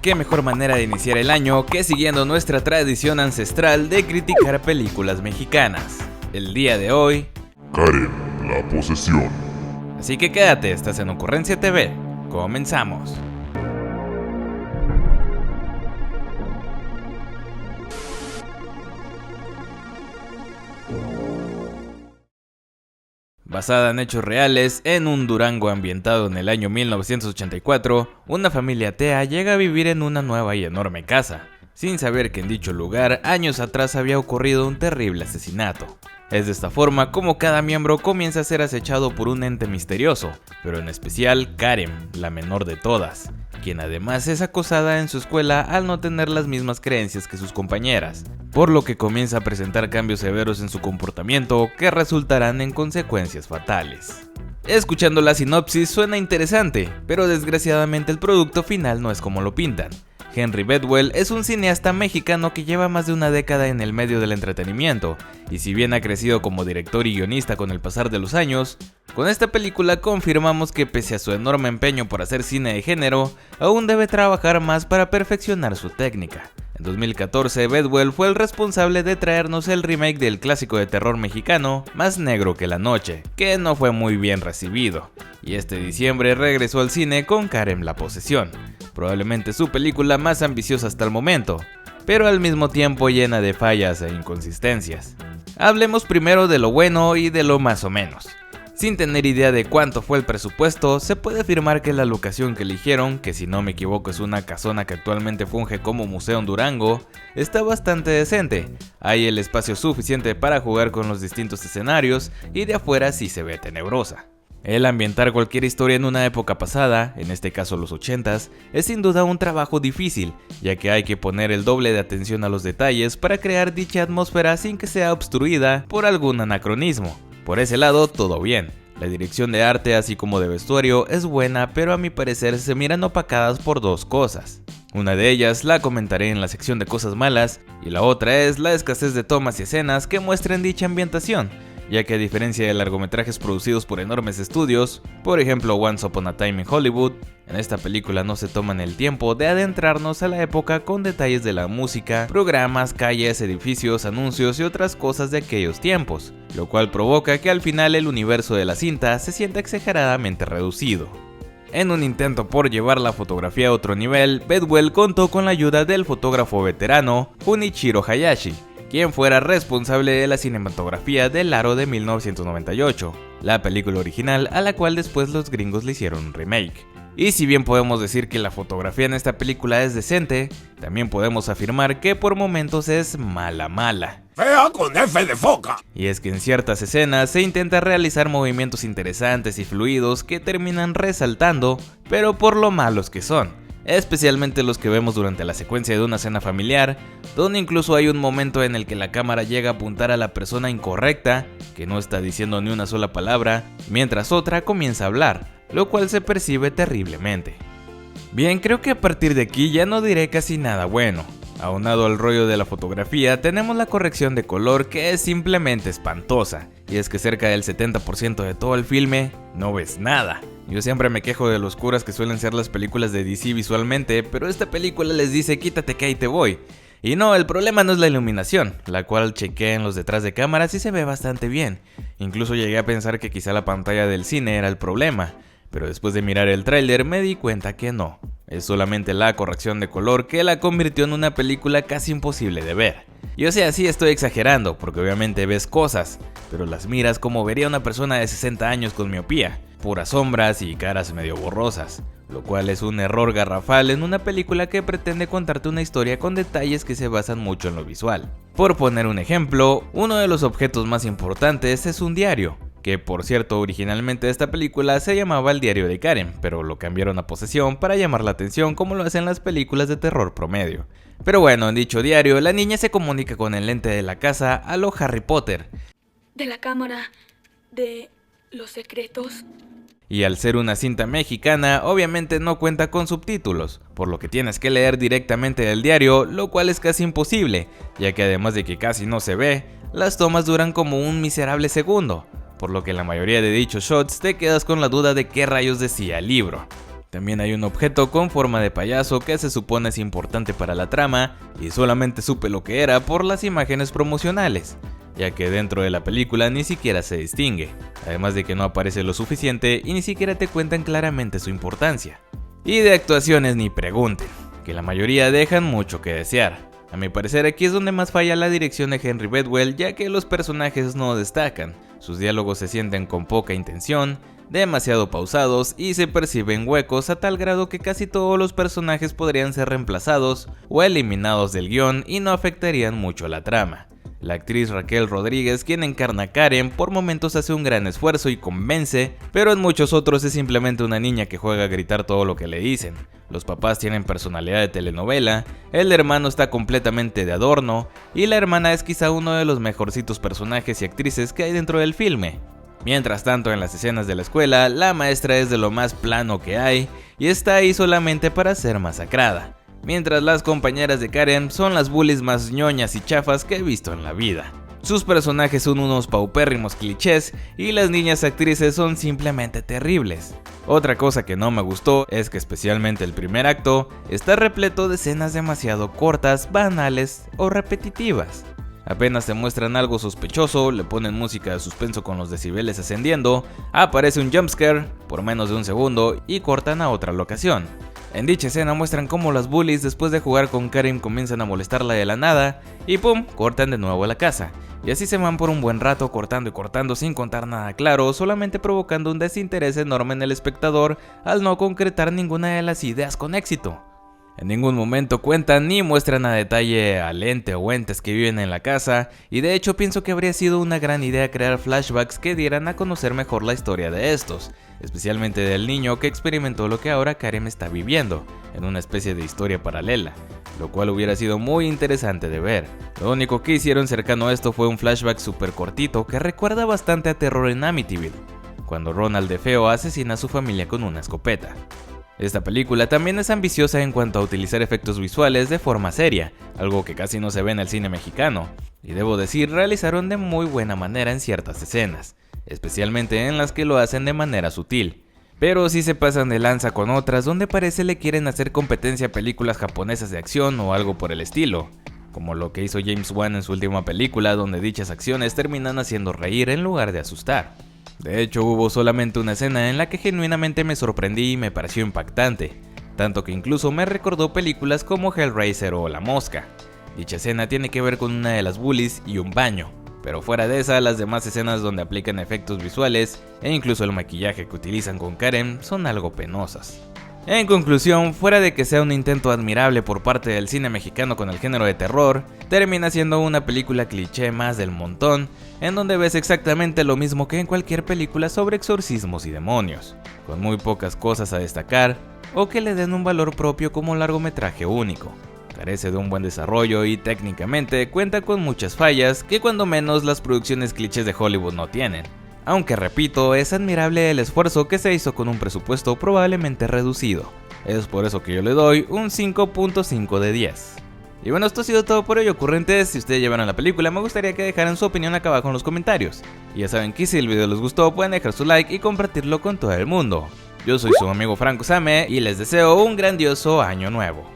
Qué mejor manera de iniciar el año que siguiendo nuestra tradición ancestral de criticar películas mexicanas. El día de hoy, Karen, la posesión. Así que quédate, estás en Ocurrencia TV. Comenzamos. Basada en hechos reales, en un Durango ambientado en el año 1984, una familia atea llega a vivir en una nueva y enorme casa, sin saber que en dicho lugar años atrás había ocurrido un terrible asesinato. Es de esta forma como cada miembro comienza a ser acechado por un ente misterioso, pero en especial Karen, la menor de todas, quien además es acosada en su escuela al no tener las mismas creencias que sus compañeras, por lo que comienza a presentar cambios severos en su comportamiento que resultarán en consecuencias fatales. Escuchando la sinopsis suena interesante, pero desgraciadamente el producto final no es como lo pintan. Henry Bedwell es un cineasta mexicano que lleva más de una década en el medio del entretenimiento, y si bien ha crecido como director y guionista con el pasar de los años, con esta película confirmamos que pese a su enorme empeño por hacer cine de género, aún debe trabajar más para perfeccionar su técnica. En 2014, Bedwell fue el responsable de traernos el remake del clásico de terror mexicano, Más negro que la noche, que no fue muy bien recibido, y este diciembre regresó al cine con Karen, la posesión, probablemente su película más ambiciosa hasta el momento, pero al mismo tiempo llena de fallas e inconsistencias. Hablemos primero de lo bueno y de lo más o menos. Sin tener idea de cuánto fue el presupuesto, se puede afirmar que la locación que eligieron, que si no me equivoco es una casona que actualmente funge como museo en Durango, está bastante decente. Hay el espacio suficiente para jugar con los distintos escenarios y de afuera sí se ve tenebrosa. El ambientar cualquier historia en una época pasada, en este caso los 80s, es sin duda un trabajo difícil, ya que hay que poner el doble de atención a los detalles para crear dicha atmósfera sin que sea obstruida por algún anacronismo. Por ese lado, todo bien. La dirección de arte así como de vestuario es buena, pero a mi parecer se miran opacadas por dos cosas. Una de ellas la comentaré en la sección de cosas malas, y la otra es la escasez de tomas y escenas que muestren dicha ambientación, ya que a diferencia de largometrajes producidos por enormes estudios, por ejemplo Once Upon a Time in Hollywood, en esta película no se toman el tiempo de adentrarnos a la época con detalles de la música, programas, calles, edificios, anuncios y otras cosas de aquellos tiempos, lo cual provoca que al final el universo de la cinta se sienta exageradamente reducido. En un intento por llevar la fotografía a otro nivel, Bedwell contó con la ayuda del fotógrafo veterano Junichiro Hayashi, quien fuera responsable de la cinematografía del Aro de 1998, la película original a la cual después los gringos le hicieron un remake. Y si bien podemos decir que la fotografía en esta película es decente, también podemos afirmar que por momentos es mala. ¡Fea con F de foca! Y es que en ciertas escenas se intenta realizar movimientos interesantes y fluidos que terminan resaltando, pero por lo malos que son. Especialmente los que vemos durante la secuencia de una cena familiar, donde incluso hay un momento en el que la cámara llega a apuntar a la persona incorrecta, que no está diciendo ni una sola palabra, mientras otra comienza a hablar, lo cual se percibe terriblemente. Bien, creo que a partir de aquí ya no diré casi nada bueno. Aunado al rollo de la fotografía, tenemos la corrección de color que es simplemente espantosa, y es que cerca del 70% de todo el filme no ves nada. Yo siempre me quejo de lo oscuras que suelen ser las películas de DC visualmente, pero esta película les dice quítate que ahí te voy. Y no, el problema no es la iluminación, la cual chequeé en los detrás de cámaras y se ve bastante bien. Incluso llegué a pensar que quizá la pantalla del cine era el problema, pero después de mirar el tráiler me di cuenta que no. Es solamente la corrección de color que la convirtió en una película casi imposible de ver. Y o sea, sí estoy exagerando, porque obviamente ves cosas, pero las miras como vería una persona de 60 años con miopía, puras sombras y caras medio borrosas, lo cual es un error garrafal en una película que pretende contarte una historia con detalles que se basan mucho en lo visual. Por poner un ejemplo, uno de los objetos más importantes es un diario, que por cierto originalmente esta película se llamaba El diario de Karen, pero lo cambiaron a posesión para llamar la atención como lo hacen las películas de terror promedio. Pero bueno, en dicho diario, la niña se comunica con el ente de la casa a lo Harry Potter. De la cámara de los secretos. Y al ser una cinta mexicana, obviamente no cuenta con subtítulos, por lo que tienes que leer directamente del diario, lo cual es casi imposible, ya que además de que casi no se ve, las tomas duran como un miserable segundo, por lo que en la mayoría de dichos shots te quedas con la duda de qué rayos decía el libro. También hay un objeto con forma de payaso que se supone es importante para la trama y solamente supe lo que era por las imágenes promocionales, ya que dentro de la película ni siquiera se distingue, además de que no aparece lo suficiente y ni siquiera te cuentan claramente su importancia. Y de actuaciones ni pregunten, que la mayoría dejan mucho que desear. A mi parecer aquí es donde más falla la dirección de Henry Bedwell, ya que los personajes no destacan, sus diálogos se sienten con poca intención, demasiado pausados y se perciben huecos a tal grado que casi todos los personajes podrían ser reemplazados o eliminados del guión y no afectarían mucho la trama. La actriz Raquel Rodríguez, quien encarna a Karen, por momentos hace un gran esfuerzo y convence, pero en muchos otros es simplemente una niña que juega a gritar todo lo que le dicen. Los papás tienen personalidad de telenovela, el hermano está completamente de adorno y la hermana es quizá uno de los mejorcitos personajes y actrices que hay dentro del filme. Mientras tanto, en las escenas de la escuela, la maestra es de lo más plano que hay y está ahí solamente para ser masacrada, mientras las compañeras de Karen son las bullies más ñoñas y chafas que he visto en la vida. Sus personajes son unos paupérrimos clichés y las niñas actrices son simplemente terribles. Otra cosa que no me gustó es que especialmente el primer acto está repleto de escenas demasiado cortas, banales o repetitivas. Apenas te muestran algo sospechoso, le ponen música de suspenso con los decibeles ascendiendo, aparece un jumpscare por menos de un segundo y cortan a otra locación. En dicha escena muestran cómo las bullies después de jugar con Karen comienzan a molestarla de la nada y pum, cortan de nuevo a la casa. Y así se van por un buen rato cortando y cortando sin contar nada claro, solamente provocando un desinterés enorme en el espectador al no concretar ninguna de las ideas con éxito. En ningún momento cuentan ni muestran a detalle al ente o entes que viven en la casa, y de hecho pienso que habría sido una gran idea crear flashbacks que dieran a conocer mejor la historia de estos, especialmente del niño que experimentó lo que ahora Karen está viviendo, en una especie de historia paralela, lo cual hubiera sido muy interesante de ver. Lo único que hicieron cercano a esto fue un flashback súper cortito que recuerda bastante a Terror en Amityville, cuando Ronald DeFeo asesina a su familia con una escopeta. Esta película también es ambiciosa en cuanto a utilizar efectos visuales de forma seria, algo que casi no se ve en el cine mexicano, y debo decir realizaron de muy buena manera en ciertas escenas, especialmente en las que lo hacen de manera sutil, pero sí se pasan de lanza con otras donde parece le quieren hacer competencia a películas japonesas de acción o algo por el estilo, como lo que hizo James Wan en su última película donde dichas acciones terminan haciendo reír en lugar de asustar. De hecho, hubo solamente una escena en la que genuinamente me sorprendí y me pareció impactante, tanto que incluso me recordó películas como Hellraiser o La Mosca. Dicha escena tiene que ver con una de las bullies y un baño, pero fuera de esa, las demás escenas donde aplican efectos visuales e incluso el maquillaje que utilizan con Karen son algo penosas. En conclusión, fuera de que sea un intento admirable por parte del cine mexicano con el género de terror, termina siendo una película cliché más del montón, en donde ves exactamente lo mismo que en cualquier película sobre exorcismos y demonios, con muy pocas cosas a destacar o que le den un valor propio como largometraje único. Carece de un buen desarrollo y técnicamente cuenta con muchas fallas que cuando menos las producciones clichés de Hollywood no tienen. Aunque repito, es admirable el esfuerzo que se hizo con un presupuesto probablemente reducido. Es por eso que yo le doy un 5.5 de 10. Y bueno, esto ha sido todo por hoy, ocurrentes. Si ustedes llevaron la película, me gustaría que dejaran su opinión acá abajo en los comentarios. Y ya saben que si el video les gustó, pueden dejar su like y compartirlo con todo el mundo. Yo soy su amigo Franco Same y les deseo un grandioso año nuevo.